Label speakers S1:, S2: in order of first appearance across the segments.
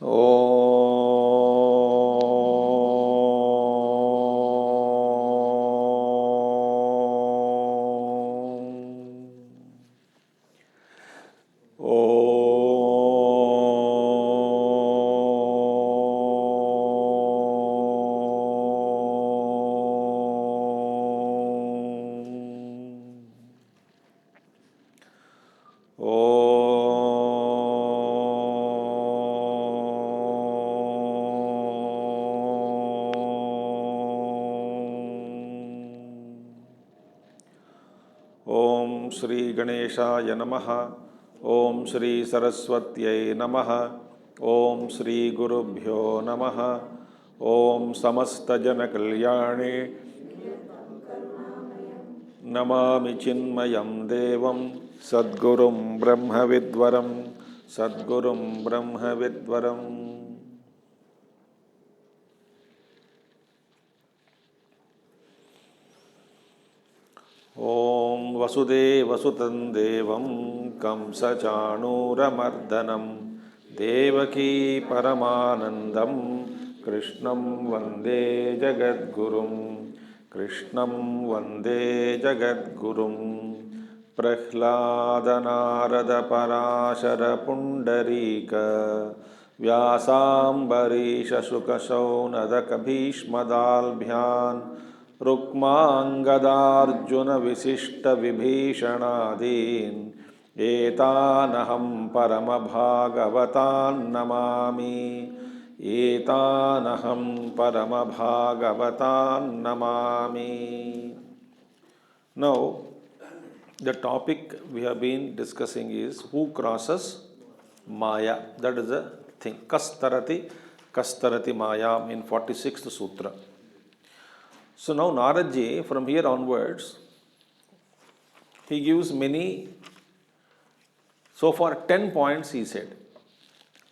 S1: ओम श्री गणेशाय नमः। ओम श्री सरस्वत्यै नमः। ओम श्री गुरुभ्यो नमः। ओम समस्तजनकल्याणे नमामि चिन्मयं देवं सद्गुरुं ब्रह्मविद्वरं सद्गुरुं ब्रह्मविद्वरम्। ओम वसुदेवसुतं देवं कंसचाणूरमर्दनं देवकी परमानन्दं कृष्णं वन्दे जगद्गुरुं कृष्णं वन्दे जगद्गुरुं। प्रह्लादनारदपराशरपुण्डरीक व्यासाम्बरीशशुकशौनदकभीष्मदाल्भ्यान् रुक्माङ्गदार्जुनविशिष्टविभीषणादीन् एतानहं परमभागवतान् Namami. एतानहं परमभागवतान् Namami. Now, the topic we have been discussing is who crosses Maya. That is the thing. Kastarati Maya in 46th Sutra. So now Naradji, from here onwards, he gives many, so far 10 points he said.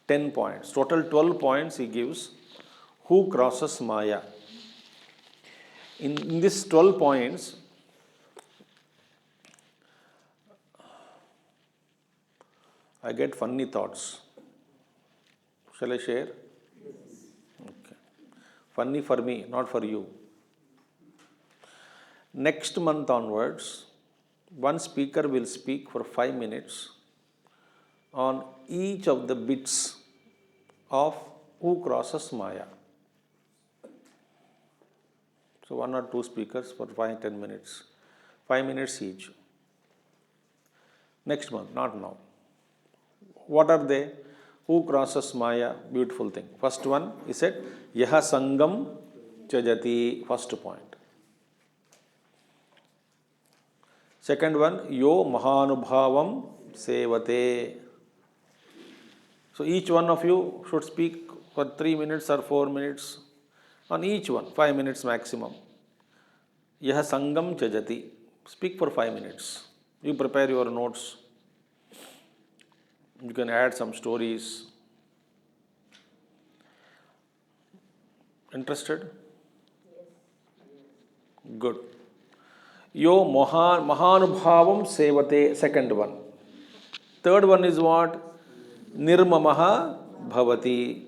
S1: 10 points. Total 12 points he gives. Who crosses Maya? In these 12 points, I get funny thoughts. Shall I share? Okay. Funny for me, not for you. Next month onwards, one speaker will speak for 5 minutes on each of the bits of who crosses Maya. So 1 or 2 speakers for 5-10 minutes. 5 minutes each. Next month, not now. What are they? Who crosses Maya? Beautiful thing. First one, he said, Yaha Sangam Chajati. First point. Second one, Yo Mahanubhavam Sevate. So each one of you should speak for 3 minutes or 4 minutes on each one, 5 minutes maximum. Yaha Sangam Chajati. Speak for 5 minutes. You prepare your notes. You can add some stories. Interested? Good. Yo Mahanubhavam Sevate, second one. Third one is what? Nirmamaha Bhavati.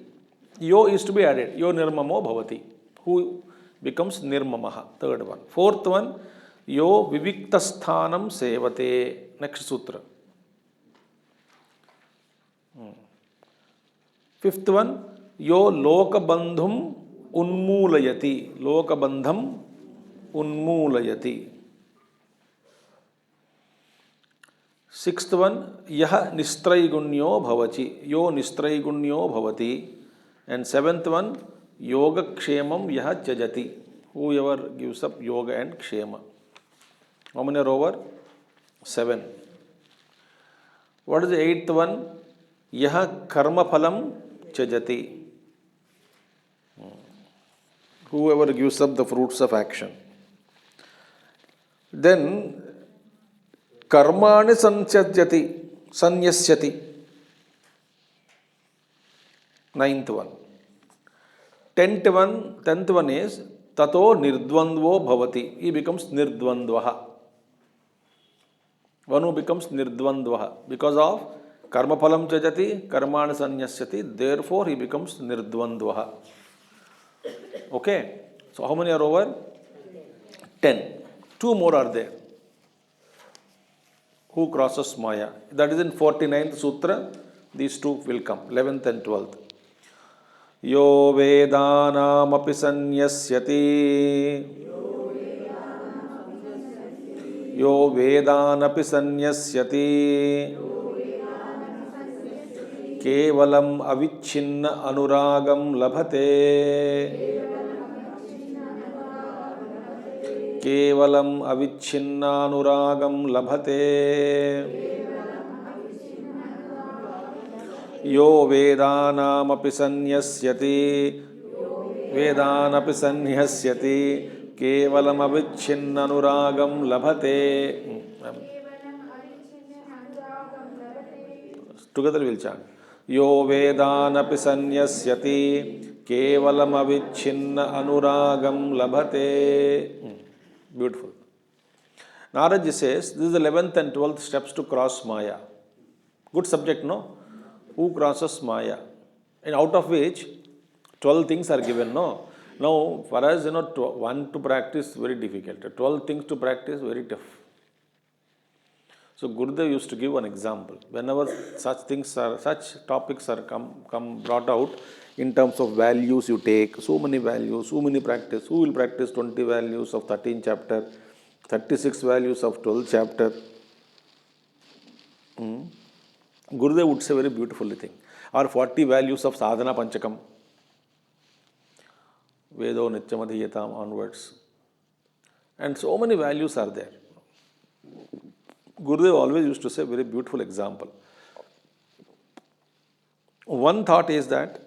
S1: Yo is to be added. Yo Nirmamo Bhavati. Who becomes Nirmamaha? Third one. Fourth one, Yo Viviktasthanam Sevate. Next sutra. Fifth one, Yo Lokabandhum Unmulayati. Lokabandham Unmulayati. Sixth one, Yaha Nistraigunyo Bhavati. Yo Nistraigunyo Bhavati. And seventh one, Yoga Kshemam Yaha Chajati. Whoever gives up yoga and kshema. How many are over? 7. What is the eighth one? Yaha Karma Phalam Chajati. Whoever gives up the fruits of action. Then Karmani Sanyasyati. Ninth one. Tenth one is Tato Nirdvandvo Bhavati. He becomes Nirdvandvaha. One who becomes Nirdvandvaha because of karma phalam tyajati, karmani sanyasyati. Therefore, he becomes nirdvandvaha. Okay. So, how many are over? 10. Two more are there. Who crosses Maya? That is in 49th Sutra. These two will come, 11th and 12th. Yo Vedanam api sanyasyati. Yo Vedanapi sanyasyati. Kevalam avichinna anuragam labhate. Kevalam avichinna anuragam labhate. Yo Vedanam api sanyasyati. Vedanapi sanyasyati. Kevalam avichinna anuragam labhate. Together we'll chant. Yo Vedanapi sanyasyati. Kevalam avichinna anuragam labhate. Beautiful. Naraji says, this is the 11th and 12th steps to cross Maya. Good subject, no? Who crosses Maya? And out of which 12 things are given, no? Now, for us, one to practice, very difficult. 12 things to practice, very tough. So, Gurudev used to give an example. Whenever such topics are brought out, in terms of values you take, so many values, so many practice. Who will practice 20 values of 13th chapter, 36 values of 12th chapter? Gurudev would say very beautifully thing. Or 40 values of sadhana panchakam. Vedo nityamadiyatam onwards. And so many values are there. Gurudev always used to say very beautiful example. One thought is that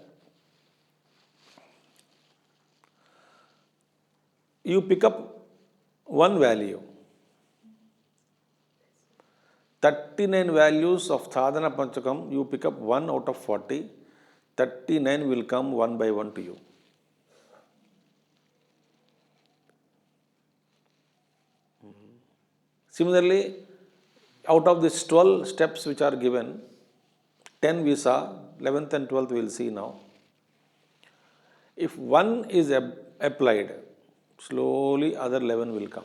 S1: you pick up one value. 39 values of sadhana panchakam, you pick up 1 out of 40. 39 will come one by one to you. Similarly, out of these 12 steps which are given, 10 we saw, 11th and 12th we will see now. If one is applied, slowly other 11 will come.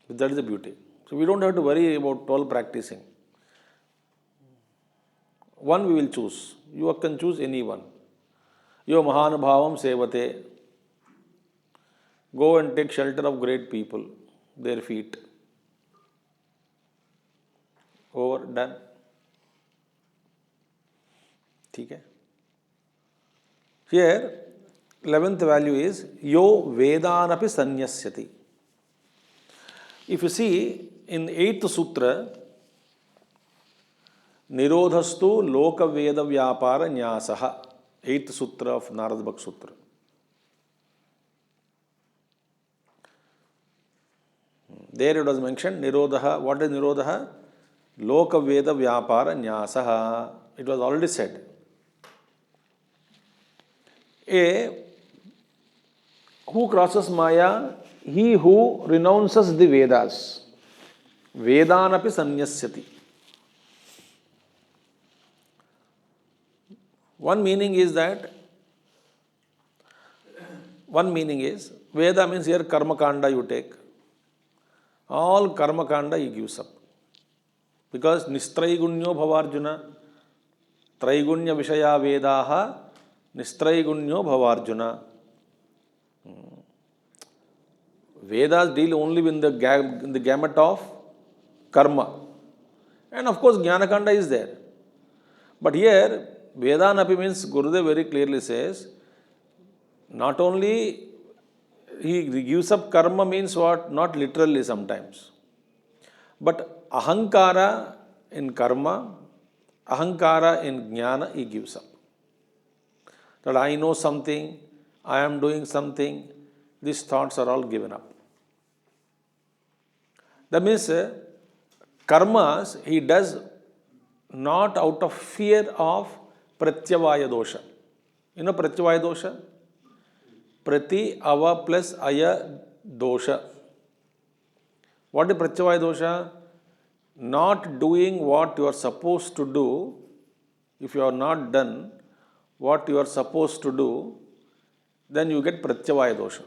S1: That is the beauty. So we don't have to worry about 12 practicing. One we will choose. You can choose any one. Yo Mahanubhavam Sevate. Go and take shelter of great people, their feet. Over, done. Okay. Here, 11th value is Yo Vedanapi sanyasyati. If you see in 8th Sutra, Nirodhastu Loka Veda Vyapara Nyasaha, 8th Sutra of Narada Bhakti Sutra. There it was mentioned, Nirodha. What is Nirodha? Loka Veda Vyapara Nyasaha. It was already said. Who crosses Maya? He who renounces the Vedas. Vedanapi sanyasyati. One meaning is Veda means here karma kanda you take. All karma kanda he gives up. Because nistraigunyo bhavarjuna. Traigunya vishaya vedaha nistraigunyo bhavarjuna. Vedas deal only with the gamut of karma. And of course, Jnanakanda is there. But here, Vedanapi means, Gurudev very clearly says, not only he gives up karma means what? Not literally sometimes. But ahankara in karma, ahankara in jnana, he gives up. That I know something, I am doing something, these thoughts are all given up. That means karmas he does not out of fear of pratyavaya dosha. You know pratyavaya dosha? Prati, ava plus aya dosha. What is pratyavaya dosha? not doing what you are supposed to do, if you are not done what you are supposed to do, then you get pratyavaya dosha.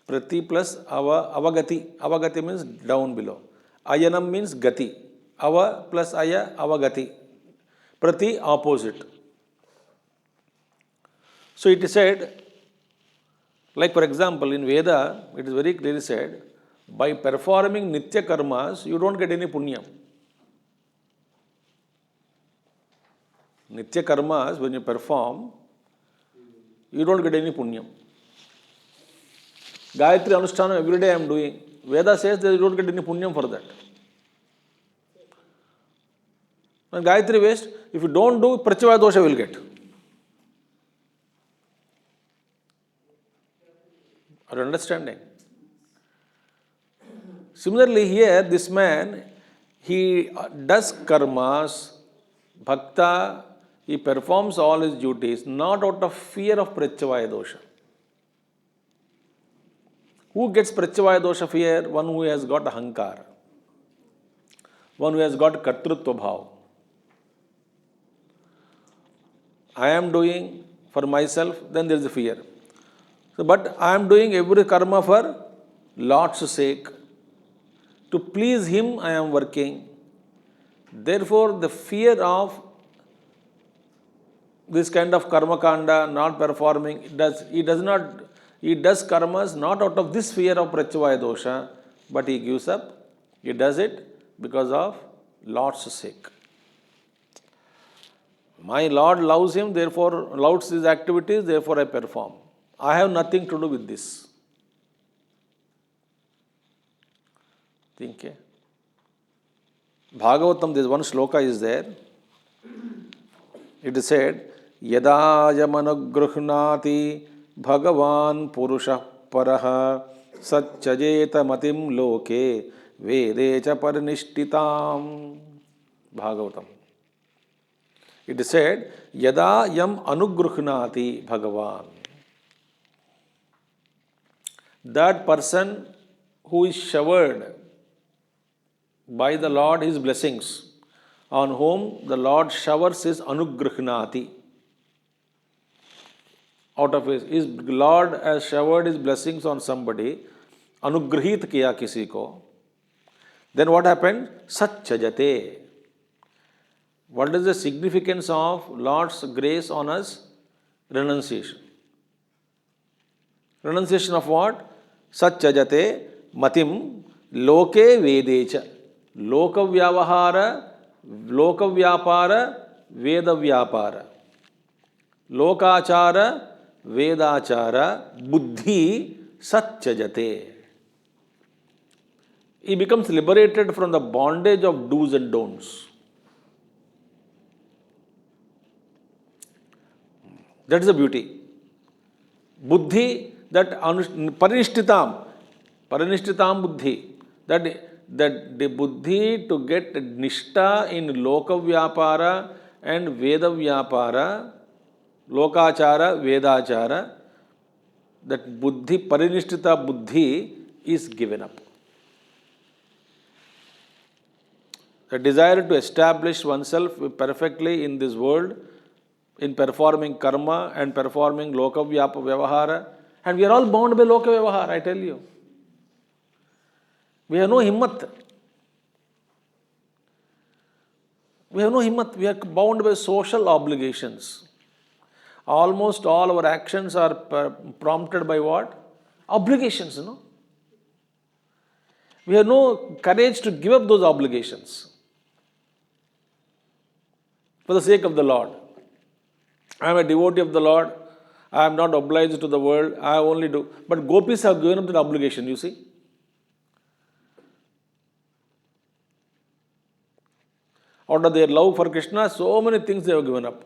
S1: Prati plus avagati. Avagati means down below. Ayanam means gati. Ava plus aya, avagati. Prati, opposite. So it is said, like for example, in Veda, it is very clearly said, by performing nitya karmas, you don't get any punya. Nitya karmas, when you perform, you don't get any punya. Gayatri Anushthanam every day I am doing. Veda says that you don't get any punyam for that. When Gayatri waste, if you don't do, pratyavaya dosha will get. Are you understanding? Similarly here, this man, he does karmas, bhakta, he performs all his duties, not out of fear of pratyavaya dosha. Who gets pratyavaya dosha fear? One who has got ahankar. One who has got kartrutva bhav. I am doing for myself, then there is a fear. So, but I am doing every karma for Lord's sake. To please Him I am working. Therefore, the fear of this kind of karma kanda, not performing, he does karmas not out of this fear of pratyavaya dosha, but he gives up. He does it because of Lord's sake. My Lord loves him, therefore loves his activities, therefore I perform. I have nothing to do with this. Think. Bhagavatam, this one sloka is there. It is said, Yada yamanagruhnati Bhagavan Purusha Paraha Satchajeta Matim Loke Vedecha Parinishtitam. Bhagavatam. It is said, Yada yam anugruhnati Bhagavan. That person who is showered by the Lord his blessings, on whom the Lord showers his anugruhnati. Out of his Lord has showered his blessings on somebody, anugrahit kiya kisi ko. Then what happened? Satchajate. What is the significance of Lord's grace on us? Renunciation. Renunciation of what? Satchajate matim loke vedecha. Loka vyavahara, loka vyapara, veda vyapara. Lokachara, vedachara, buddhi satchajate. He becomes liberated from the bondage of do's and don'ts. That is the beauty. Buddhi, that parinishtitam buddhi, that the buddhi to get nishta in loka vyapara and veda vyapara, lokachara, vedachara, that buddhi, parinishtita buddhi is given up. The desire to establish oneself perfectly in this world, in performing karma and performing loka vyavahara, and we are all bound by loka vyavahara, I tell you. We have no himmat. We have no himmat. We are bound by social obligations. Almost all our actions are prompted by what? Obligations, you know. We have no courage to give up those obligations for the sake of the Lord. I am a devotee of the Lord. I am not obliged to the world. I only do. But gopis have given up that obligation, you see. Out of their love for Krishna, so many things they have given up.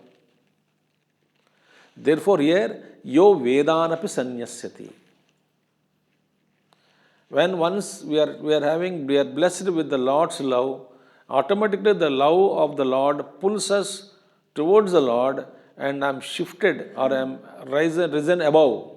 S1: Therefore here, yo vedanapi sanyasyati. When once we are blessed with the Lord's love, automatically the love of the Lord pulls us towards the Lord, and I am shifted or I am risen above.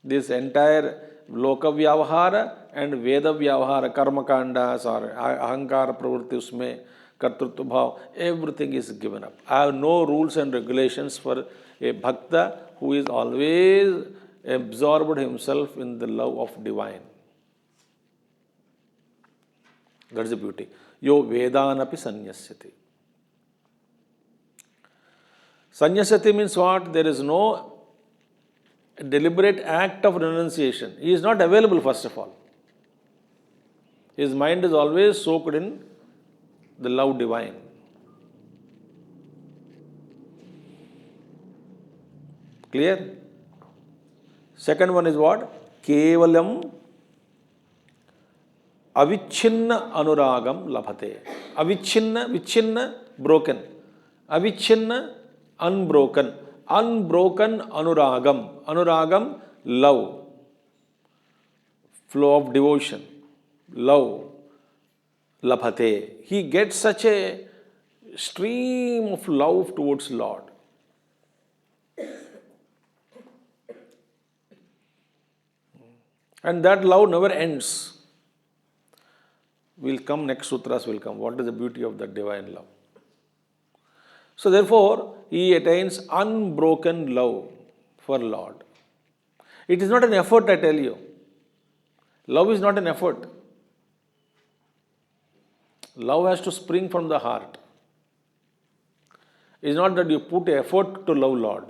S1: This entire Loka Vyavahara and Veda Vyavahara, Karma Kandas or Ahankara Pravritti usme, Kartrutva Bhav, everything is given up. I have no rules and regulations for a Bhakta who is always absorbed himself in the love of divine. That is the beauty. Yo Vedanapi Sanyasyati. Sannyasati means what? There is no deliberate act of renunciation. He is not available, first of all. His mind is always soaked in the love divine. Clear? Second one is what? Kevalam avichinna anuragam labhate. Avichinna, vichinna, broken. Avichinna, unbroken. Unbroken anuragam. Anuragam, love. Flow of devotion. Love. Labhate. He gets such a stream of love towards Lord. And that love never ends. Will come, next sutras will come. What is the beauty of that divine love? So therefore, he attains unbroken love for Lord. It is not an effort, I tell you. Love is not an effort. Love has to spring from the heart. It is not that you put effort to love Lord.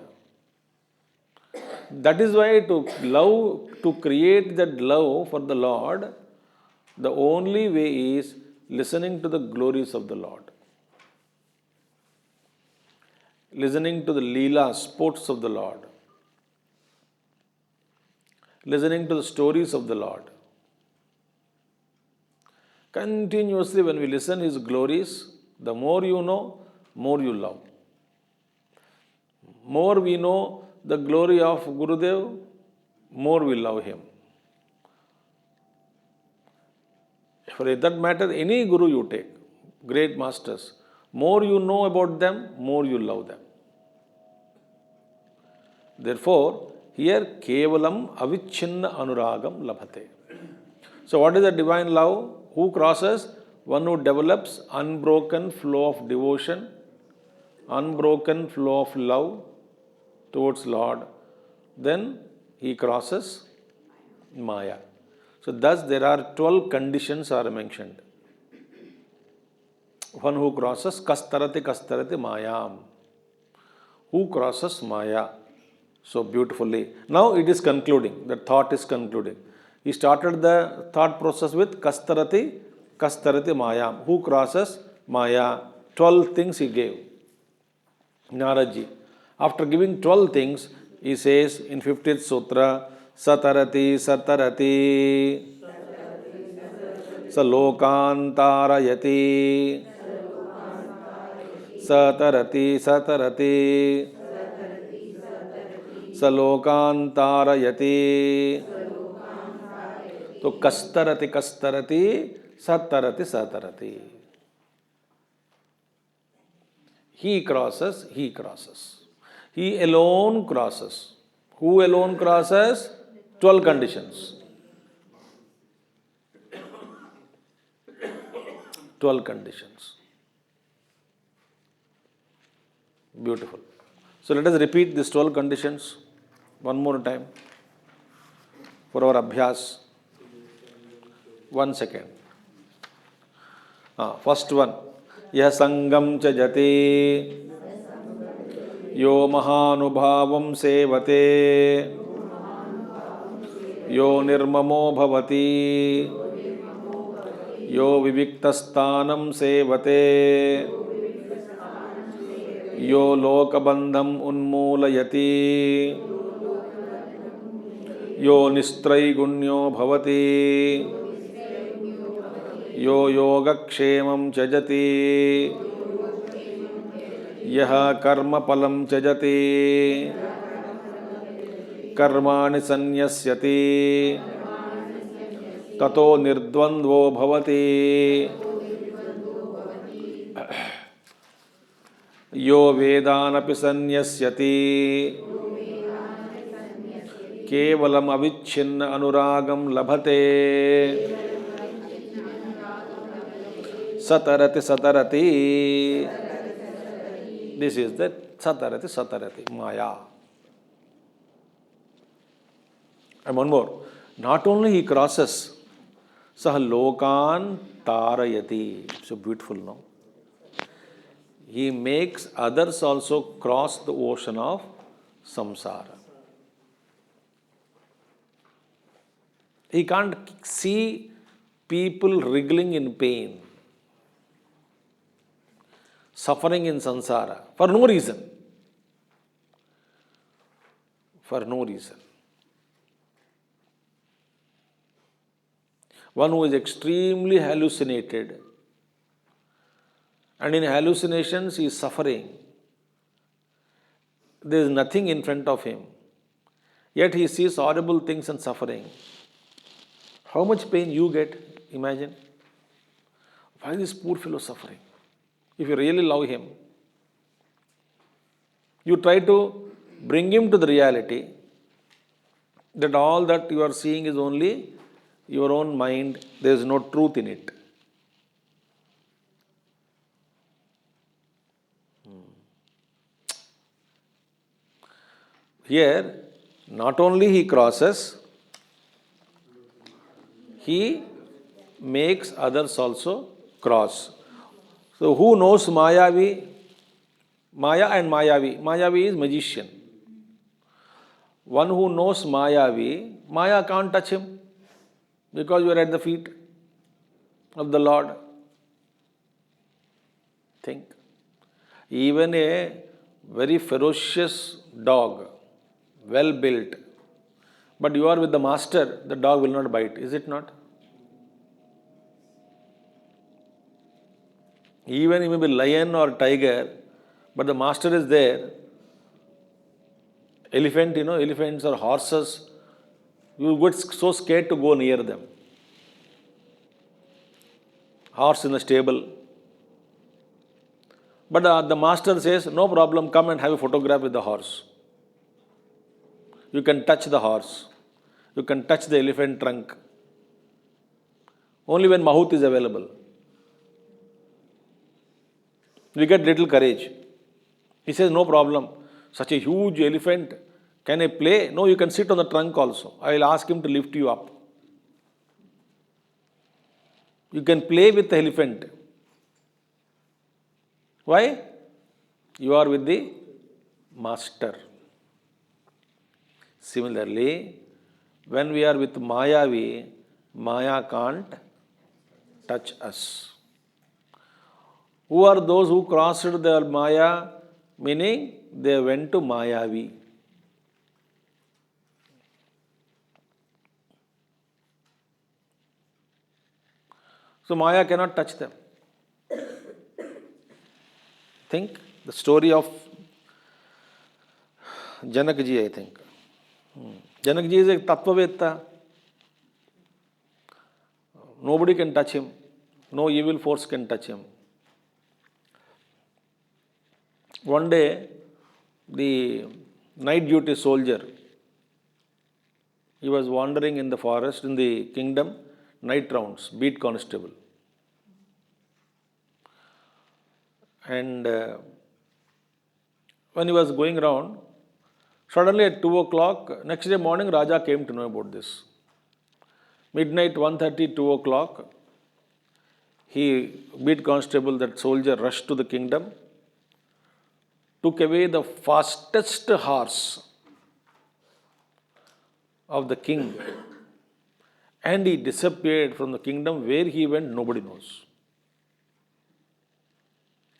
S1: That is why to create that love for the Lord, the only way is listening to the glories of the Lord. Listening to the Leela, sports of the Lord. Listening to the stories of the Lord. Continuously when we listen His glories, the more you know, more you love. More we know the glory of Gurudev, more we love him. For that matter, any Guru you take, great masters, more you know about them, more you love them. Therefore, here Kevalam Avichinna Anuragam Labhate. So what is the divine love? Who crosses? One who develops unbroken flow of devotion, unbroken flow of love towards Lord. Then he crosses Maya. So thus there are 12 conditions are mentioned. One who crosses Kastarati Mayam. Who crosses Maya? So beautifully. Now it is concluding. The thought is concluding. He started the thought process with Kastarati Mayam. Who crosses Maya? 12 things he gave. Naraji. After giving 12 things, he says in 50th Sutra, Satarati Salokantarayati Satarati Salokantarayati. So Kastarati Satarati. He crosses. He alone crosses. Who alone crosses? 12 conditions. 12 conditions. Beautiful. So let us repeat these 12 conditions one more time for our abhyas. 1 second. First one. Yah sangam cha jati yo mahanubhavam sevate yo nirmamo bhavati yo viviktastanam sevate yo lokabandham unmulayati yo nistraigunyo bhavati yo yogakshemam chajati yah karma palam chajati karmani sanyasyati tato nirdvandvo bhavati yo vedanapi sanyasyati Kevalam avichinna anuragam labhate. Satarati satarati. This is the satarati satarati, Maya. And one more. Not only he crosses, Sah lokan tarayati. So beautiful, no? He makes others also cross the ocean of samsara. He can't see people wriggling in pain, suffering in samsara for no reason. For no reason. One who is extremely hallucinated, and in hallucinations he is suffering. There is nothing in front of him, yet he sees horrible things and suffering. How much pain you get? Imagine. Why is this poor fellow suffering? If you really love him, you try to bring him to the reality that all that you are seeing is only your own mind, there is no truth in it. Here, not only he crosses, he makes others also cross. So who knows Mayavi? Maya and Mayavi. Mayavi is magician. One who knows Mayavi, Maya can't touch him because you are at the feet of the Lord. Think. Even a very ferocious dog, well built, but you are with the master, the dog will not bite, is it not? Even it may be lion or tiger, but the master is there. Elephant, elephants or horses, you get so scared to go near them. Horse in the stable. But the master says, no problem, come and have a photograph with the horse. You can touch the horse. You can touch the elephant trunk. Only when Mahut is available. We get little courage. He says, no problem. Such a huge elephant, can I play? No, you can sit on the trunk also. I will ask him to lift you up. You can play with the elephant. Why? You are with the master. Similarly, when we are with Mayavi, Maya can't touch us. Who are those who crossed their Maya? Meaning, they went to Mayavi. So Maya cannot touch them. Think the story of Janakji, I think. Janakji is a Tattvavetta. Nobody can touch him. No evil force can touch him. One day, the night duty soldier, he was wandering in the forest, in the kingdom, night rounds, beat constable. And when he was going around, suddenly at 2 o'clock, next day morning, Raja came to know about this. Midnight, 1:30, 2 o'clock, he, beat constable, that soldier, rushed to the kingdom, took away the fastest horse of the king, and he disappeared from the kingdom. Where he went, nobody knows.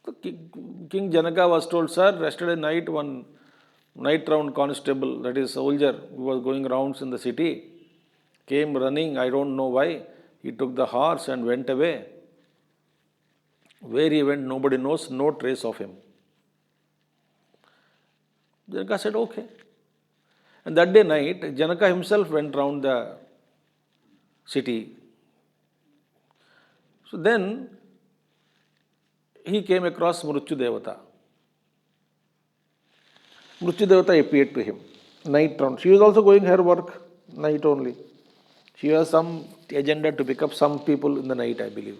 S1: So King Janaka was told, sir, yesterday night one night round constable, that is soldier, who was going rounds in the city, came running, I don't know why. He took the horse and went away. Where he went, nobody knows, no trace of him. Janaka said, okay. And that day night, Janaka himself went round the city. So then, he came across Mrutyudevata. Mrutyudevata appeared to him. night round. She was also going her work night only. She has some agenda to pick up some people in the night, I believe.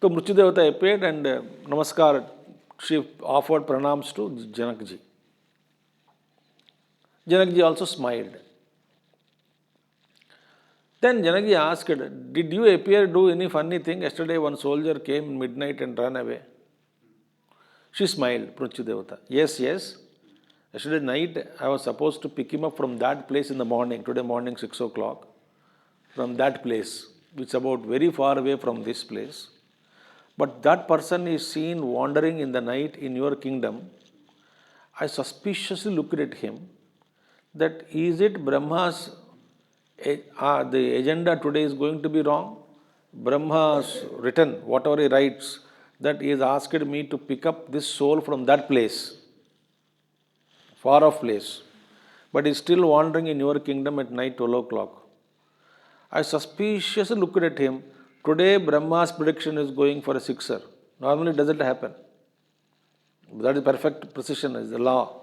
S1: So Mrityu Devata appeared and Namaskar, she offered pranams to Janakji. Janakji also smiled. Then Janakji asked, did you appear do any funny thing? Yesterday one soldier came midnight and ran away. She smiled, Mrityu Devata. Yes, yes. Yesterday night I was supposed to pick him up from that place in the morning, today morning 6 o'clock. From that place, which is about very far away from this place. But that person is seen wandering in the night in your kingdom. I suspiciously looked at him, that is it Brahma's, the agenda today is going to be wrong? Brahma's written, whatever he writes, that he has asked me to pick up this soul from that place, far off place. But he is still wandering in your kingdom at night 12 o'clock. I suspiciously looked at him. Today Brahma's prediction is going for a sixer. Normally doesn't happen. That is perfect precision, is the law.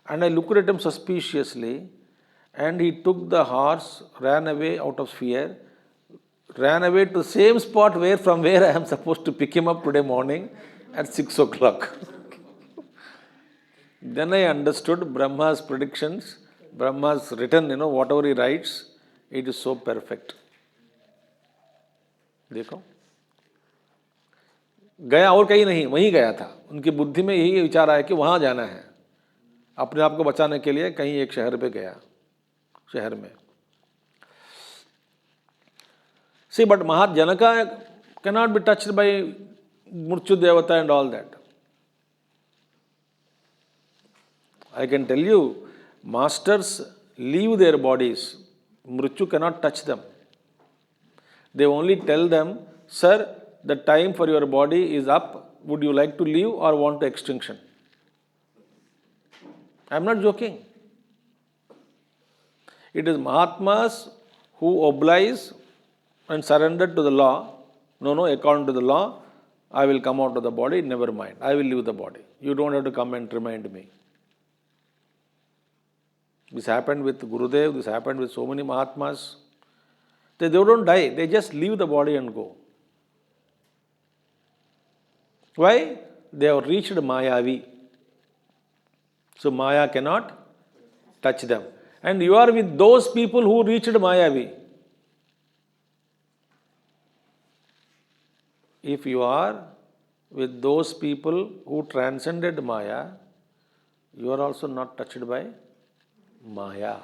S1: And I looked at him suspiciously, and he took the horse, ran away out of fear, ran away to the same spot from where I am supposed to pick him up today morning at 6 o'clock. Then I understood Brahma's predictions, Brahma's written, whatever he writes, it is so perfect. देखो गया और कहीं नहीं, वहीं गया था. उनकी बुद्धि में यही विचार आया कि वहां जाना है. अपने आप को बचाने के लिए कहीं एक शहर पे गया, शहर में. See, but Mahat Janaka cannot be touched by Mrityu Devata and all that. I can tell you, masters leave their bodies. Mrityu cannot touch them. They only tell them, sir, the time for your body is up. Would you like to leave or want to extinction? I am not joking. It is Mahatmas who oblige and surrender to the law. No, according to the law, I will come out of the body, never mind. I will leave the body. You don't have to come and remind me. This happened with Gurudev, this happened with so many Mahatmas. They don't die, they just leave the body and go. Why? They have reached Mayavi. So Maya cannot touch them. And you are with those people who reached Mayavi. If you are with those people who transcended Maya, you are also not touched by Maya.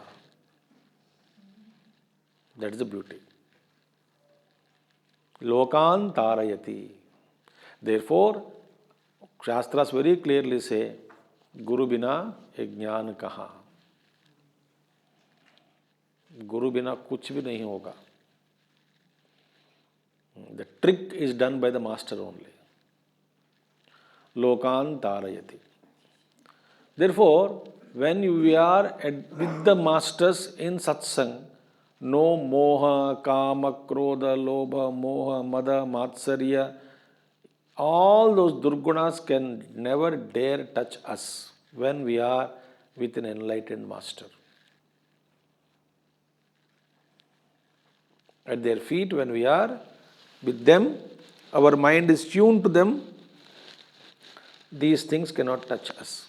S1: That is the beauty. Lokan tarayati. Therefore, Shastras very clearly say, Guru bina jnana kaha. Guru bina kuch bhi nahi hoga. The trick is done by the master only. Lokan tarayati. Therefore, when we are with the masters in satsang, no moha, kama, krodha, lobha, moha, mada, matsarya, all those durgunas can never dare touch us when we are with an enlightened master. At their feet, when we are with them, our mind is tuned to them, these things cannot touch us.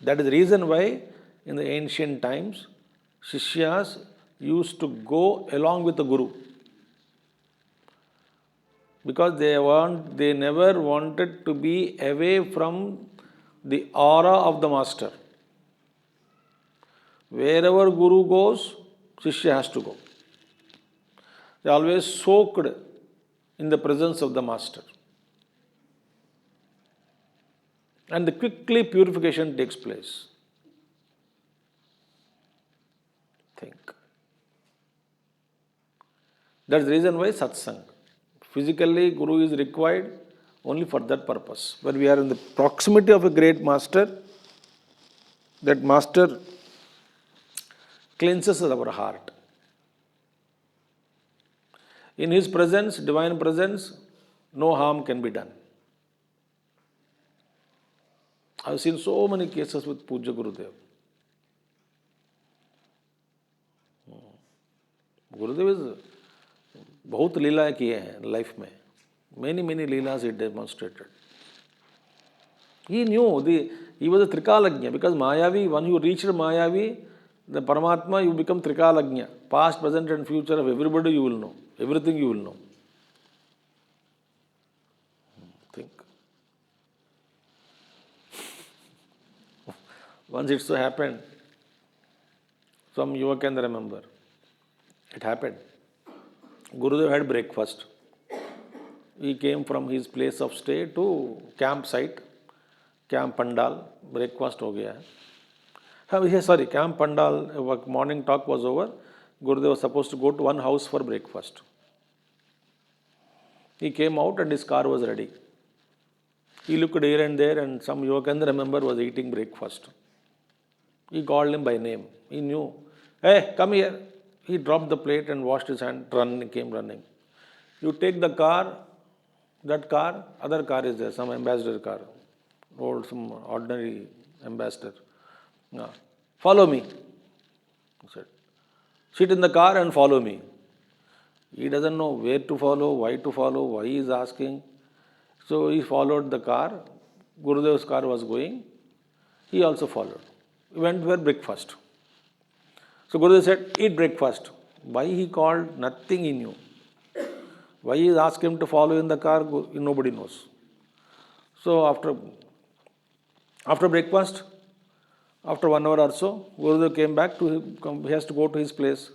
S1: That is the reason why in the ancient times, Shishyas used to go along with the Guru. Because they never wanted to be away from the aura of the master. Wherever Guru goes, Shishya has to go. They are always soaked in the presence of the master. And quickly purification takes place. Think. That's the reason why satsang. Physically, Guru is required only for that purpose. When we are in the proximity of a great master, that master cleanses our heart. In his presence, divine presence, no harm can be done. I've seen so many cases with Puja Gurudev. गुरुदेव बहुत लीलाएं किए हैं life में. Many leelas he demonstrated. He knew he was a Trikalagnya, because Mayavi, when you reached Mayavi, the Paramatma, you become Trikalagnya. Past, present and future of everybody you will know. Everything you will know. Think. Once it so happened, some you can remember. It happened. Gurudev had breakfast. He came from his place of stay to campsite, camp pandal. Breakfast हो गया है. Sorry, camp pandal. Morning talk was over. Gurudev was supposed to go to one house for breakfast. He came out and his car was ready. He looked here and there, and some Yogakendra member was eating breakfast. He called him by name. He knew. Hey, come here. He dropped the plate and washed his hand, came running. You take the car, that car, other car is there, some ambassador car, some ordinary ambassador. No. Follow me. He said, sit in the car and follow me. He doesn't know where to follow, why he is asking. So he followed the car. Gurudev's car was going. He also followed. He went for breakfast. So Gurudev said, eat breakfast. Why he called? Nothing he knew. Why he asked him to follow in the car? Nobody knows. So after breakfast, after 1 hour or so, Gurudev came back he has to go to his place.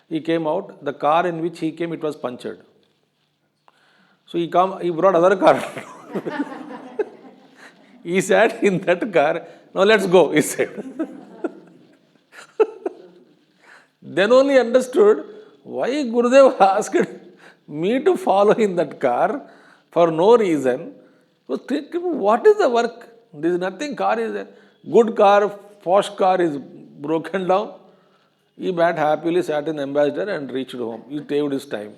S1: He came out. The car in which he came, it was punctured. So he brought other car. He sat in that car. Now let's go, he said. Then only understood why Gurudev asked me to follow in that car for no reason. What is the work? There is nothing. Car is a good car, posh car is broken down. He happily sat in ambassador and reached home. He saved his time.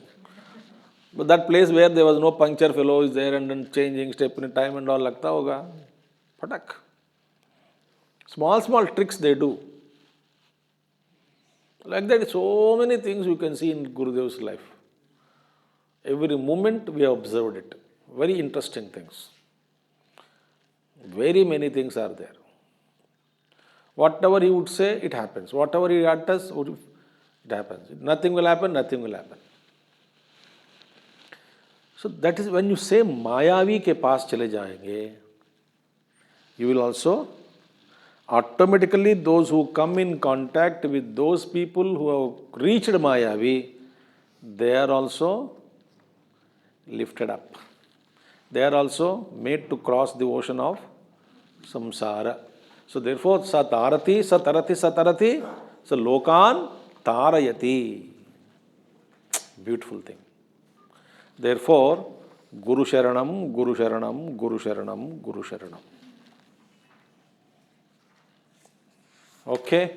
S1: But that place where there was no puncture fellow is there, and then changing step in time and all lagta hoga. Patak. Small tricks they do. Like that, so many things you can see in Gurudev's life. Every moment we have observed it. Very interesting things. Very many things are there. Whatever he would say, it happens. Whatever he utters, it happens. Nothing will happen. So that is when you say Mayavi ke paas chale jayenge, you will also automatically, those who come in contact with those people who have reached Mayavi, they are also lifted up. They are also made to cross the ocean of samsara. So therefore, satarati, so lokan tarayati. Beautiful thing. Therefore, Guru Sharanam, Guru Sharanam, Guru Sharanam, Guru Sharanam. Okay,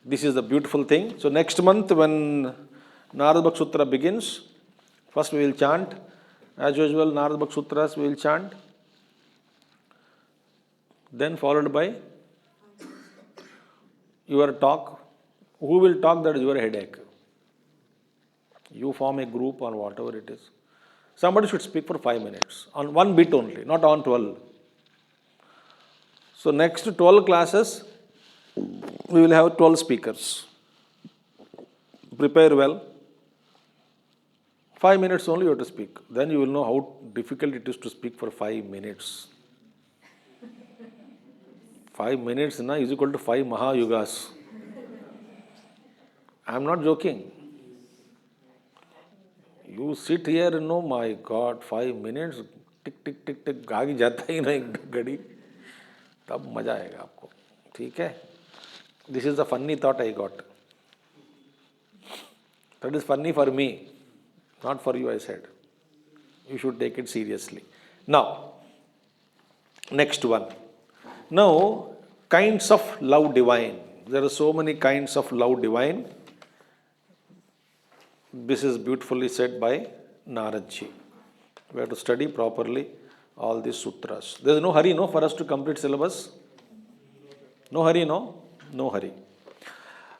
S1: this is the beautiful thing. So next month when Narada Bhakti Sutra begins, first we will chant. As usual, Narada Bhakti Sutras we will chant. Then followed by your talk. Who will talk? That is your headache. You form a group on whatever it is. Somebody should speak for 5 minutes on one bit only, not on 12. So next 12 classes, we will have 12 speakers. Prepare well. 5 minutes only you have to speak. Then you will know how difficult it is to speak for 5 minutes. 5 minutes is equal to 5 Mahayugas. I am not joking. You sit here and know, my God, 5 minutes, tick, आगे जाता ही नहीं घड़ी, तब मजा आएगा आपको. ठीक है? This is the funny thought I got. That is funny for me, not for you, I said. You should take it seriously. Now, next one. Now, kinds of love divine. There are so many kinds of love divine. This is beautifully said by Naradji. We have to study properly. all these sutras. There is no hurry, no, for us to complete syllabus. No hurry, no? No hurry.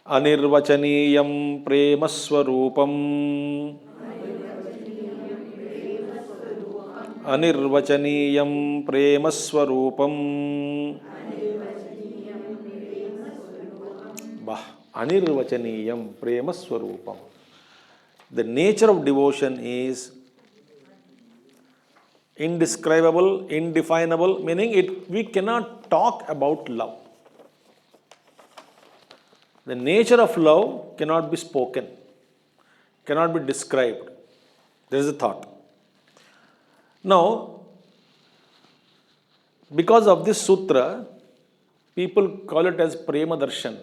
S1: Anirvachaniyam premaswarupam. Anirvachaniyam premaswarupam. Bah. Anirvachaniyam premaswarupam. The nature of devotion is indescribable, indefinable, meaning we cannot talk about love. The nature of love cannot be spoken, cannot be described. There is a thought. Now, because of this sutra, people call it as Prema Darshan.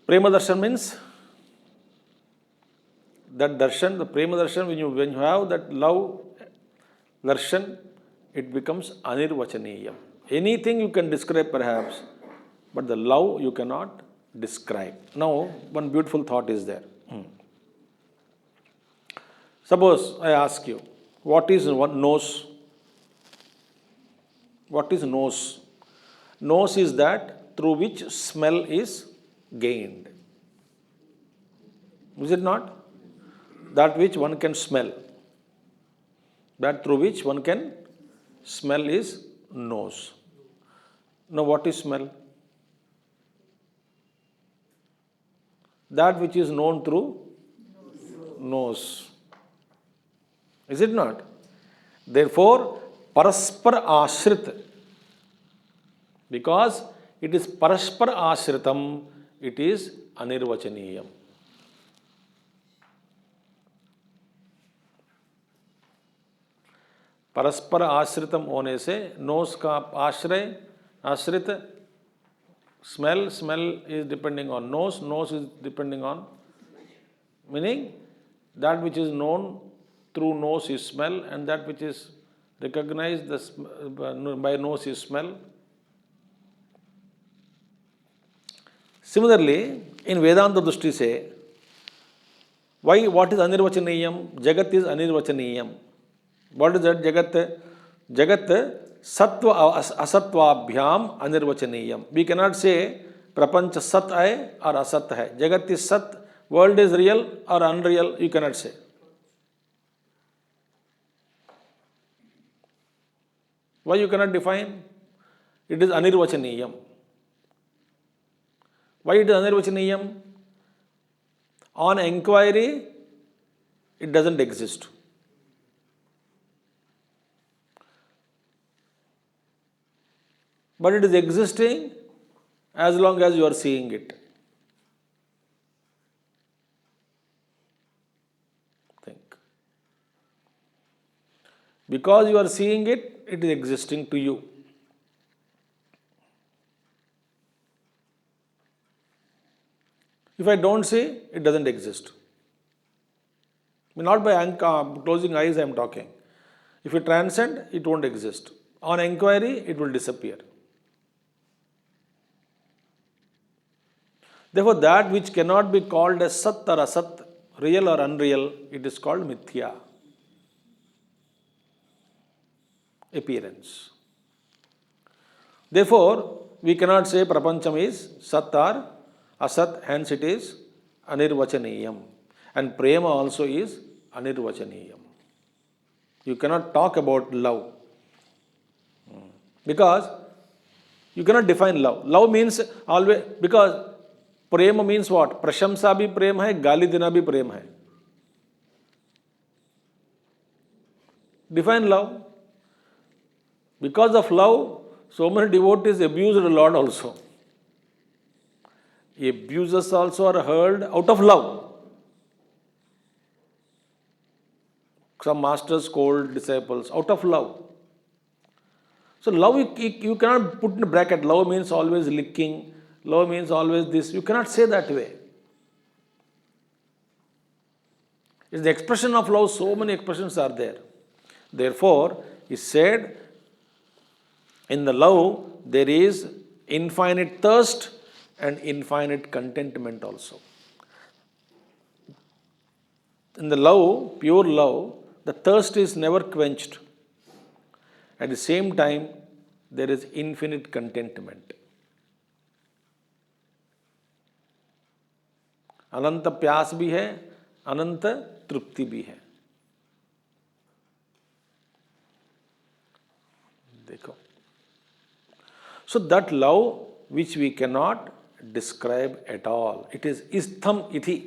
S1: Prema Darshan means that darshan, the Prema Darshan, when you have that love darshan, it becomes Anirvachaniyam. Anything you can describe perhaps, but the love you cannot describe. Now, one beautiful thought is there. Suppose I ask you, what is nose? What is nose? Nose is that through which smell is gained. Is it not? That which one can smell. That through which one can smell is nose. Now, what is smell? That which is known through nose. Is it not? Therefore, paraspara ashrit. Because it is paraspara ashritam, it is anirvachaniyam. परस्पर आश्रितम होने से nose का आश्रय आश्रित smell is depending on nose is depending on, meaning that which is known through nose is smell, and that which is recognized by nose is smell. Similarly, in Vedanta Drishti say, what is Anirvachaniyam? Jagat is Anirvachaniyam. What is that Jagat? Jagat Sattva Asatvabhyam Anirvachaniyam. We cannot say Prapancha Sat hai or Asat hai. Jagat is Sat, world is real or unreal, you cannot say. Why you cannot define? It is Anirvachaniyam. Why it is Anirvachaniyam? On inquiry, it doesn't exist. But it is existing as long as you are seeing it. Think. Because you are seeing it, it is existing to you. If I don't see, it doesn't exist. Not by closing eyes I am talking. If you transcend, it won't exist. On inquiry, it will disappear. Therefore, that which cannot be called as Sat or Asat, real or unreal, it is called Mithya. Appearance. Therefore, we cannot say Prapancham is Sat or Asat, hence it is Anirvachaniyam. And Prema also is Anirvachaniyam. You cannot talk about love. Because you cannot define love. Love means always, because Prema means what? Prashamsa bhi prem hai, gali dena bhi prem hai. Define love. Because of love, so many devotees abused the Lord also. Abuses also are heard out of love. Some masters scold disciples out of love. So love, you cannot put in a bracket. Love means always licking. Love means always this. You cannot say that way. It's the expression of love. So many expressions are there. Therefore, he said, in the love, there is infinite thirst and infinite contentment also. In the love, pure love, The thirst is never quenched. At the same time, there is infinite contentment. अनंत प्यास भी है, अनंत तृप्ति भी है. देखो. So that love which we cannot describe at all. It is istham iti.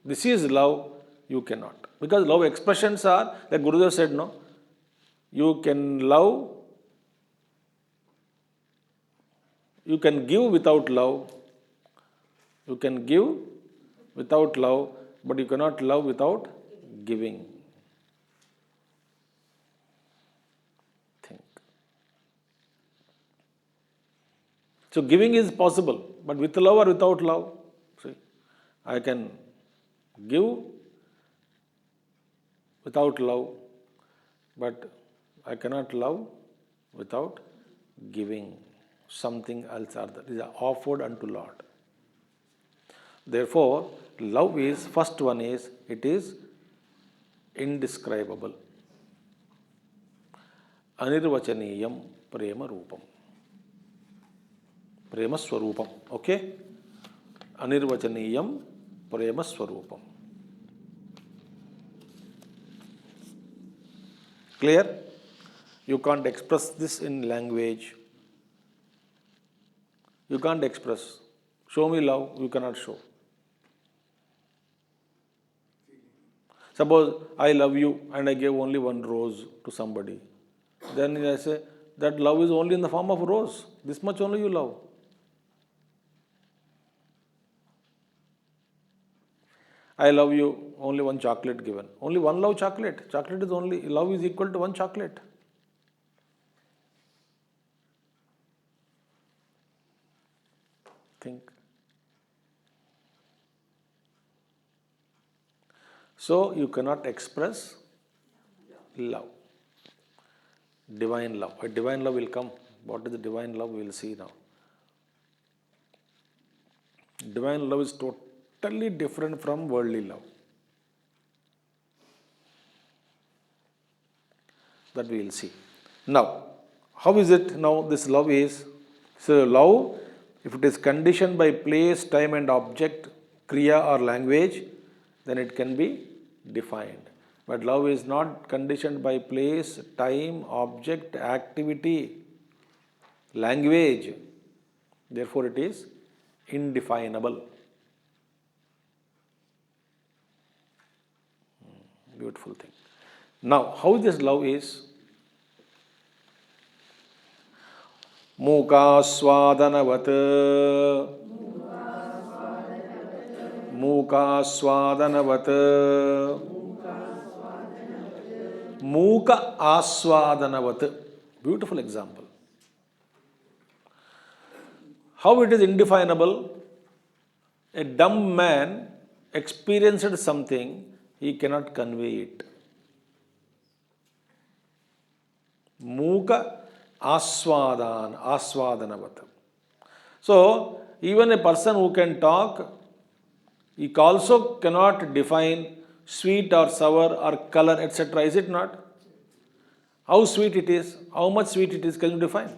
S1: This is love you cannot. Because love expressions are, like Gurudev said, no, you can love, you can give without love, you can give without love, but you cannot love without giving. Think. So giving is possible, but with love or without love. See, I can give without love, but I cannot love without giving. Something else are that is offered unto Lord. Therefore, love is, first one is, it is indescribable. Anirvachaniyam prema rupam. Prema swarupam. Okay? Anirvachaniyam prema swarupam. Clear? You can't express this in language. You can't express. Show me love, you cannot show. Suppose I love you and I gave only one rose to somebody. Then I say, that love is only in the form of rose. This much only you love. I love you, only one chocolate given. Only one love chocolate. Chocolate is only, love is equal to one chocolate. Think. So you cannot express love. Divine love. A divine love will come. What is the divine love? We will see now. Divine love is totally different from worldly love. That we will see. Now, how is it now this love is? So love, if it is conditioned by place, time and object, kriya or language, then it can be defined. But love is not conditioned by place, time, object, activity, language. Therefore, it is indefinable. Beautiful thing. Now, how this love is? Mukaswadanavat. Mukaswadanavat. Muka aswadanavat. Beautiful example. How it is indefinable? A dumb man experienced something, he cannot convey it. Muka aswadanavat. So, even a person who can talk, he also cannot define sweet or sour or color, etc. Is it not? How sweet it is, how much sweet it is, can you define?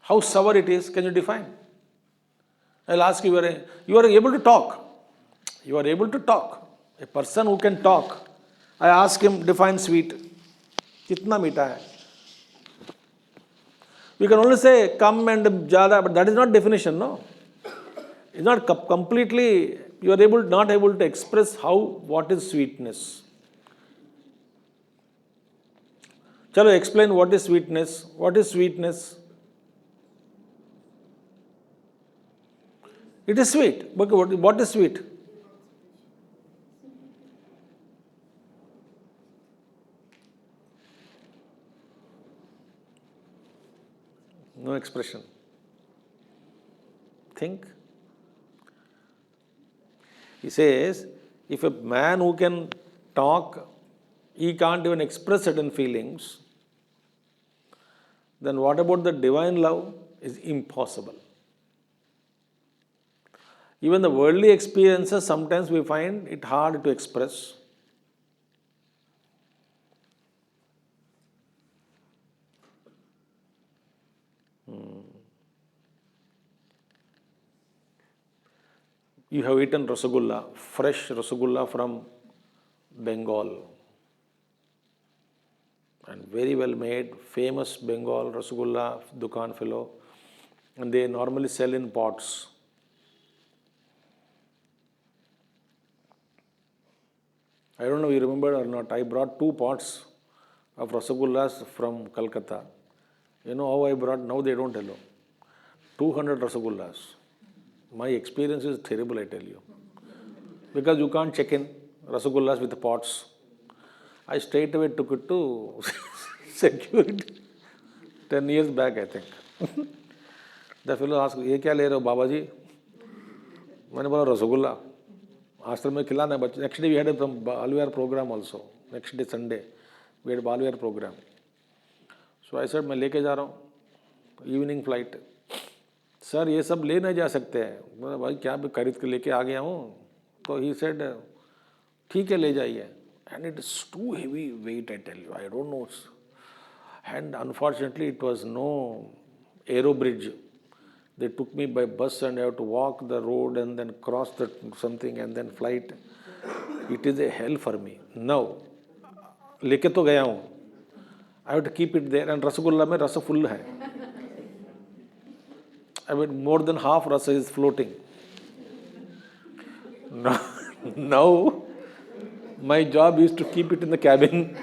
S1: How sour it is, can you define? I'll ask you, you are able to talk. You are able to talk. A person who can talk, I ask him, define sweet. Kitna meeta hai? We can only say, come and jada, but that is not definition, no? It's not completely, you are not able to express what is sweetness. Chalo, explain what is sweetness. What is sweetness? It is sweet. But what is sweet? No expression. Think. He says, if a man who can talk, he can't even express certain feelings, then what about the divine love? Is impossible. Even the worldly experiences, sometimes we find it hard to express. You have eaten rasagulla, fresh rasagulla from Bengal, and very well made, famous Bengal rasagulla dukan fellow, and they normally sell in pots. I don't know if you remember or not. I brought 2 pots of rasagullas from Calcutta. You know how I brought? Now they don't allow. 200 rasagullas. My experience is terrible, I tell you. Because you can't check in rasagullas with the pots. I straight away took it to security. 10 years back, I think. The fellow asked, "ये क्या ले रहे हो बाबा जी?" मैंने बोला रसगुल्ला. आश्रम में खिलाना है बच्चे. Next day we had a Balwar program also. Next day Sunday we had Balwar program. So I said मैं लेके जा रहा हूँ. Evening flight. सर ये सब ले नहीं जा सकते हैं. बोला भाई क्या खरीद के लेके आ गया हूँ. तो he said ठीक है ले जाइए. And it is too heavy weight, I tell you. I don't know. And unfortunately it was no aero bridge. They took me by bus and I have to walk the road and then cross the something and then flight. It is a hell for me. Now, लेके तो गया हूँ. I have to keep it there and rasgulla में रस full है. I mean more than half rasa is floating. Now my job is to keep it in the cabin.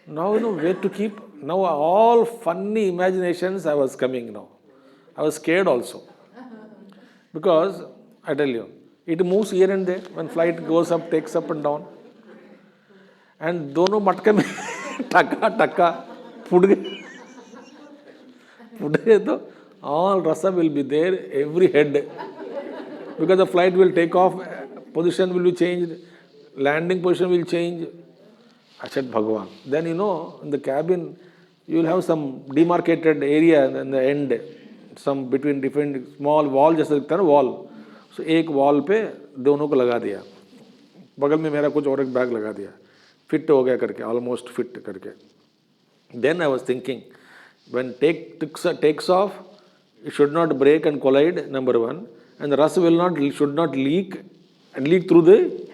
S1: Now you know where to keep. Now all funny imaginations I was coming now. I was scared also. Because I tell you, it moves here and there. When flight goes up, takes up and down. And दोनों मटके में टक्का टक्का फूट गए. फूट गए तो all rasa will be there, every head. Because the flight will take off, position will be changed, landing position will change. I said, Bhagavan. Then in the cabin, you will have some demarcated area in the end, some between different small wall, जैसा दिखता है ना wall. So एक wall पे दोनों को लगा दिया. बगल में मेरा कुछ और एक बैग लगा दिया. Fit हो गया करके, almost fit करके. Then I was thinking, when takes off, it should not break and collide, number one, and the rust should not leak and leak through the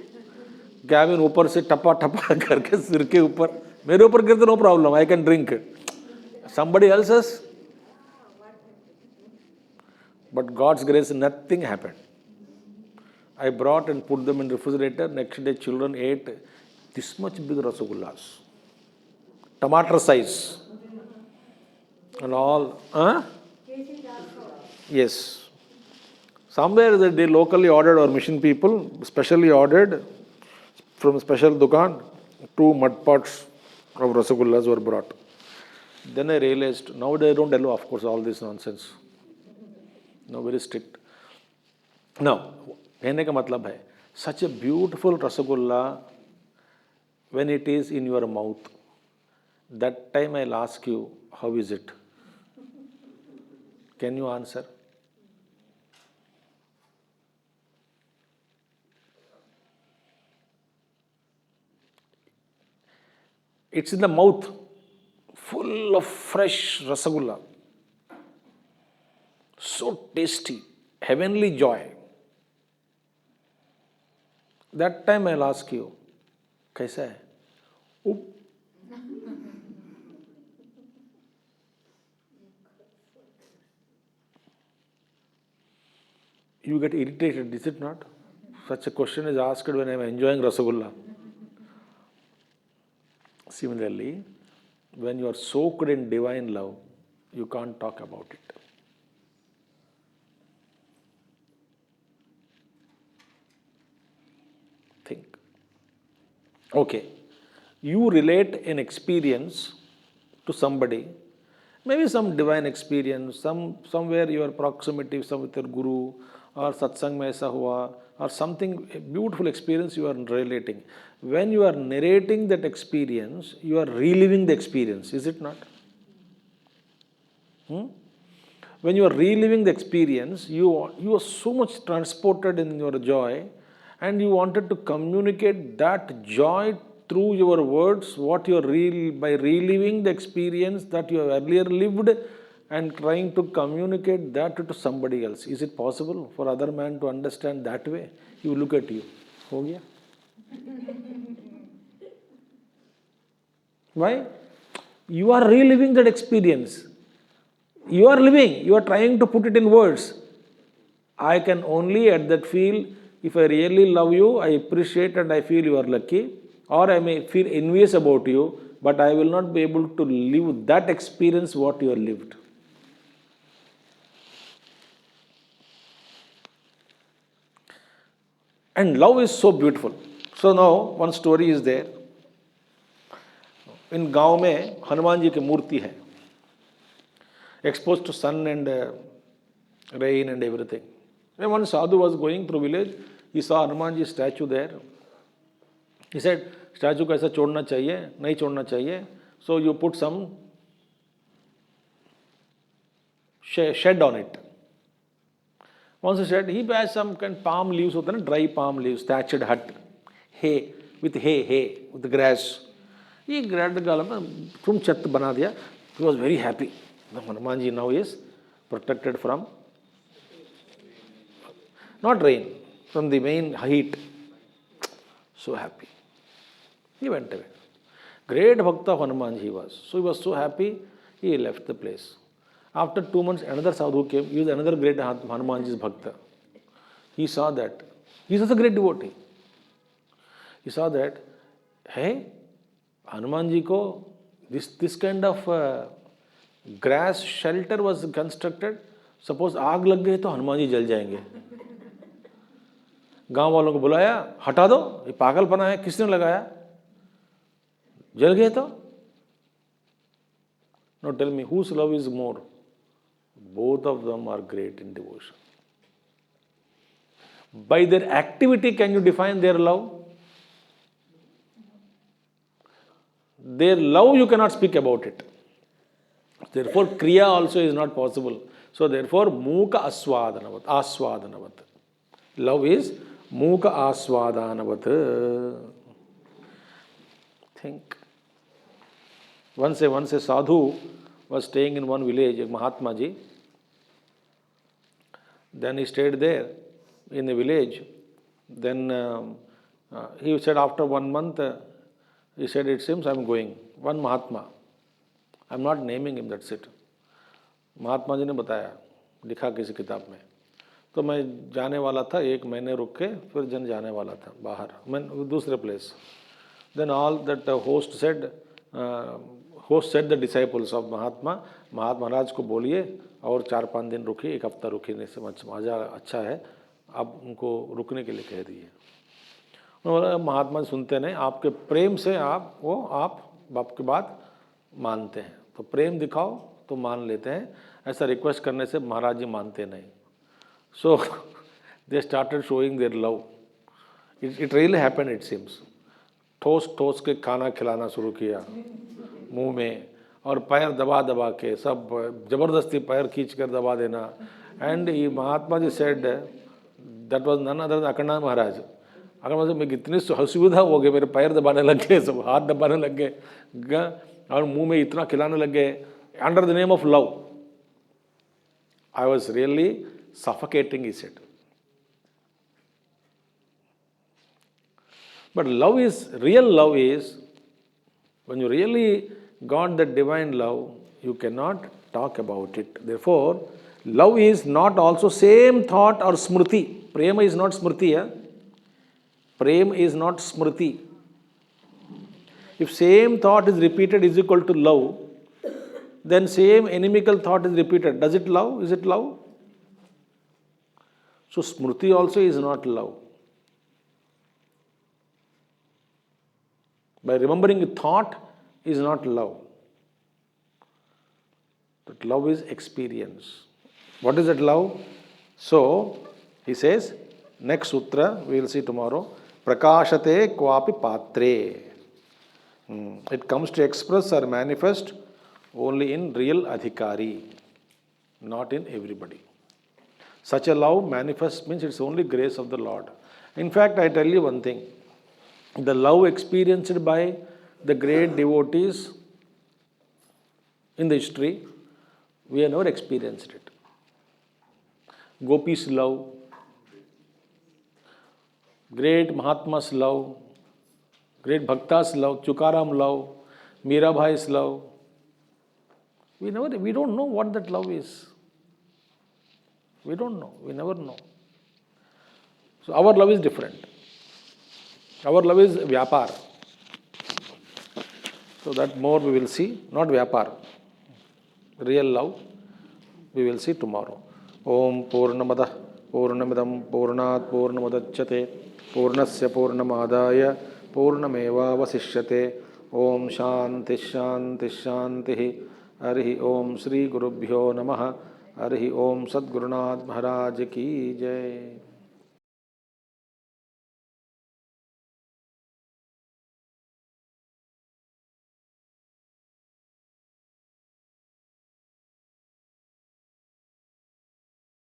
S1: cabin ऊपर से टपा टपा करके सिर के ऊपर. मेरे ऊपर गिरते no problem, I can drink. Somebody else's, but God's grace, nothing happened. I brought and put them in refrigerator. Next day children ate this much big rasagullas, tomato size and all. Yes. Somewhere they locally ordered, or mission people specially ordered from special dukan, 2 mud pots of rasagullas were brought. Then I realized, now they don't allow, of course, all this nonsense. No, very strict. Now, कहने का मतलब है, such a beautiful rasagulla, when it is in your mouth, that time I'll ask you, how is it? Can you answer? It's in the mouth, full of fresh rasagulla. So tasty, heavenly joy. That time I'll ask you, कैसा है? You get irritated, is it not? Such a question is asked when I am enjoying rasagulla. Similarly, when you are soaked in divine love, you can't talk about it. Think. Okay, you relate an experience to somebody, maybe some divine experience, somewhere your proximity with your guru, or satsang mein aisa hua, or something, a beautiful experience you are relating. When you are narrating that experience, you are reliving the experience, is it not? when you are reliving the experience, you are so much transported in your joy, and you wanted to communicate that joy through your words, what you are by reliving the experience that you have earlier lived and trying to communicate that to somebody else. Is it possible for other man to understand that way? He will look at you. Ho gaya? Why? You are reliving that experience. You are living, you are trying to put it in words. I can only at that feel, if I really love you, I appreciate and I feel you are lucky, or I may feel envious about you, but I will not be able to live that experience what you have lived. And love is so beautiful. So now one story is there. In गांव में हनुमान जी की मूर्ति है, exposed to sun and rain and everything. When one sadhu was going through village, he saw Hanumanji statue there. He said, statue को ऐसा छोड़ना चाहिए, नहीं छोड़ना चाहिए. So you put some shed on it. Once he said, he has some kind of palm leaves, होता है ना, dry palm leaves, thatched hut, hay, with grass. He grabbed the galam, from chat बना दिया. He was very happy. Hanumanji now is protected from, not rain, from the main heat. So happy. He went away. Great bhakta of Hanumanji he was. So he was so happy, he left the place. After 2 months, another sadhu came. He was another great Hanumanji's bhakta. He saw that. He was a great devotee. He saw that, hey, Hanumanji ko, this kind of grass shelter was constructed. Suppose आग लग गई तो हनुमान जी जल जाएंगे. गांव वालों को बुलाया, हटा दो, ये पागलपना है, किसने लगाया? जल गए तो? Now tell me, whose love is more? Both of them are great in devotion. By their activity, can you define their love? Their love, you cannot speak about it. Therefore, kriya also is not possible. So therefore, mukha aswadanavat. Love is mukha aswadanavat. Think. Once a sadhu was staying in one village, a Mahatma ji. Then he stayed there in the village. Then he said after 1 month, he said, it seems I am going. One Mahatma. I am not naming him, that's it. Mahatma ji ने बताया, लिखा किसी किताब में. तो मैं जाने वाला था, 1 महीने रुक के फिर जाने वाला था बाहर, मैं दूसरे place. Then all that host said the disciples of महात्मा महाराज को बोलिए और 4-5 दिन रुकिए, 1 हफ्ता रुकिए, नहीं समझ मजा अच्छा है, आप उनको रुकने के लिए कह दिए. बोला महात्मा सुनते नहीं, आपके प्रेम से आप आपकी बात मानते हैं, तो प्रेम दिखाओ तो मान लेते हैं, ऐसा रिक्वेस्ट करने से महाराज जी मानते नहीं. So they started showing their love. It really happened it seems. ठोस के खाना खिलाना शुरू किया मुंह में, और पैर दबा के, सब जबरदस्ती पैर खींच कर दबा देना. And Mahatma ji said that was none other than Akhandanand Maharaj. अगर मुझे इतनी असुविधा हो गई, मेरे पैर दबाने लग गए, सब हाथ दबाने लग गए और मुंह में इतना खिलाने लग गए, under the name of love. I was really suffocating, he said. But real love is, when you really got that divine love, you cannot talk about it. Therefore, love is not also same thought or smriti. Prema is not smriti. Prema is not smriti. If same thought is repeated is equal to love, then same inimical thought is repeated. Does it love? Is it love? So smriti also is not love. By remembering a thought is not love. That love is experience. What is that love? So, he says, next sutra, we will see tomorrow, prakashate kvapi patre. It comes to express or manifest only in real adhikari. not in everybody. Such a love manifests means it's only grace of the Lord. In fact, I tell you one thing. The love experienced by the great devotees in the history, we have never experienced it. Gopis' love, great Mahatma's love, great Bhakta's love, Tukaram love, Mirabai's love. We don't know what that love is. We don't know. We never know. So our love is different. Our love is Vyapar. So that more we will see, not Vyapar. Real love, we will see tomorrow. Om Purnamadah Purnamidam Purnat Purnamadachyate Purnasya Purnamadaya Purnameva Vasishyate. Om Shanti Shanti Shanti. Harihi Om Sri Gurubhyo Namaha. Harihi Om Sadgurunath Maharaj Ki Jai.